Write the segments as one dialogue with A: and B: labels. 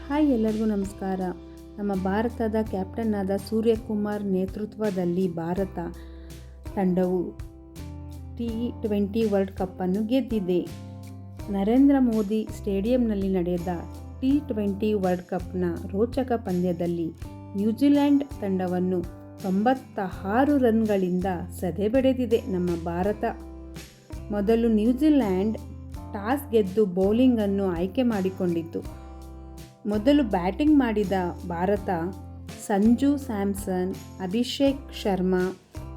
A: Hi, ಎಲ್ಲರಿಗೂ ನಮಸ್ಕಾರ. ನಮ್ಮ ಭಾರತದ ಕ್ಯಾಪ್ಟನ್ ಆದ ಸೂರ್ಯಕುಮಾರ್ ನೇತೃತ್ವದಲ್ಲಿ ಭಾರತ ತಂಡವು T20 ವರ್ಲ್ಡ್ ಕಪ್ಪನ್ನು ಗೆದ್ದಿದೆ. ನರೇಂದ್ರ ಮೋದಿ ಸ್ಟೇಡಿಯಂನಲ್ಲಿ ನಡೆದ T20 ವರ್ಲ್ಡ್ ಕಪ್ನ ರೋಚಕ ಪಂದ್ಯದಲ್ಲಿ ನ್ಯೂಜಿಲೆಂಡ್ ತಂಡವನ್ನು 96 ರನ್ಗಳಿಂದ ಸದೆಬಡಿದಿದೆ. ನಮ್ಮ ಭಾರತ ಮೊದಲು ನ್ಯೂಜಿಲೆಂಡ್ ಟಾಸ್ ಗೆದ್ದು ಬೌಲಿಂಗನ್ನು ಆಯ್ಕೆ ಮಾಡಿಕೊಂಡಿತು. ಮೊದಲು ಬ್ಯಾಟಿಂಗ್ ಮಾಡಿದ ಭಾರತ ಸಂಜು ಸ್ಯಾಮ್ಸನ್, ಅಭಿಷೇಕ್ ಶರ್ಮಾ,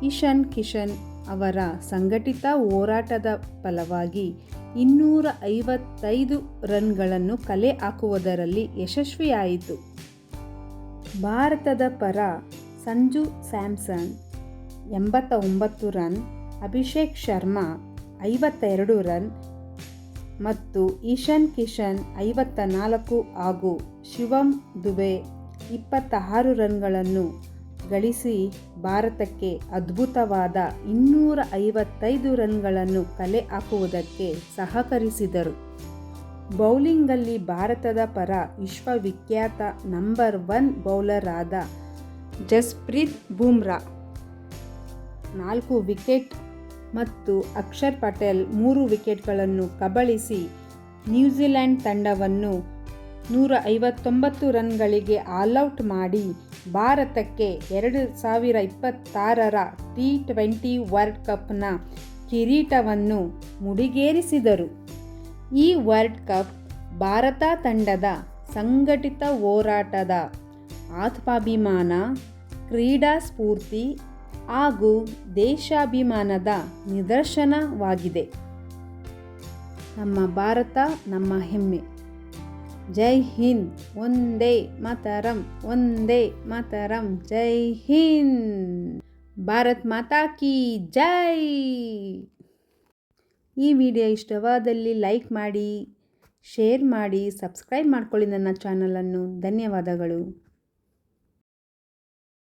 A: ಇಶಾನ್ ಕಿಶನ್ ಅವರ ಸಂಘಟಿತ ಹೋರಾಟದ ಫಲವಾಗಿ 255 ರನ್ಗಳನ್ನು ಕಲೆ ಹಾಕುವುದರಲ್ಲಿ ಯಶಸ್ವಿಯಾಯಿತು. ಭಾರತದ ಪರ ಸಂಜು ಸ್ಯಾಮ್ಸನ್ 89 ರನ್, ಅಭಿಷೇಕ್ ಶರ್ಮಾ 52 ರನ್ ಮತ್ತು ಇಶಾನ್ ಕಿಶನ್ 54 ಹಾಗೂ ಶಿವಮ್ ದುಬೆ 26 ರನ್ಗಳನ್ನು ಗಳಿಸಿ ಭಾರತಕ್ಕೆ ಅದ್ಭುತವಾದ 255 ರನ್ಗಳನ್ನು ಕಲೆ ಹಾಕುವುದಕ್ಕೆ ಸಹಕರಿಸಿದರು. ಬೌಲಿಂಗಲ್ಲಿ ಭಾರತದ ಪರ ವಿಶ್ವವಿಖ್ಯಾತ ನಂಬರ್ 1 ಬೌಲರ್ ಆದ ಜಸ್ಪ್ರೀತ್ ಬುಮ್ರಾ 4 ವಿಕೆಟ್ ಮತ್ತು ಅಕ್ಷರ್ ಪಟೇಲ್ 3 ವಿಕೆಟ್ಗಳನ್ನು ಕಬಳಿಸಿ ನ್ಯೂಜಿಲೆಂಡ್ ತಂಡವನ್ನು 159 ರನ್ಗಳಿಗೆ ಆಲ್ಔಟ್ ಮಾಡಿ ಭಾರತಕ್ಕೆ 2026ರ T20 ವರ್ಲ್ಡ್ ಕಪ್ನ ಕಿರೀಟವನ್ನು ಮುಡಿಗೇರಿಸಿದರು. ಈ ವರ್ಲ್ಡ್ ಕಪ್ ಭಾರತ ತಂಡದ ಸಂಘಟಿತ ಹೋರಾಟದ ಆತ್ಮಾಭಿಮಾನ, ಕ್ರೀಡಾ ಸ್ಫೂರ್ತಿ ಹಾಗೂ ದೇಶಾಭಿಮಾನದ ನಿದರ್ಶನವಾಗಿದೆ. ನಮ್ಮ ಭಾರತ ನಮ್ಮ ಹೆಮ್ಮೆ. ಜೈ ಹಿಂದ್, ಒಂದೇ ಮಾತರಂ, ಒಂದೇ ಮಾತರಂ, ಜೈ ಹಿಂದ್, ಭಾರತ್ ಮಾತಾ ಕಿ ಜೈ. ಈ ವಿಡಿಯೋ ಇಷ್ಟವಾದಲ್ಲಿ ಲೈಕ್ ಮಾಡಿ, ಶೇರ್ ಮಾಡಿ, ಸಬ್ಸ್ಕ್ರೈಬ್ ಮಾಡ್ಕೊಳ್ಳಿ ನನ್ನ ಚಾನಲನ್ನು. ಧನ್ಯವಾದಗಳು.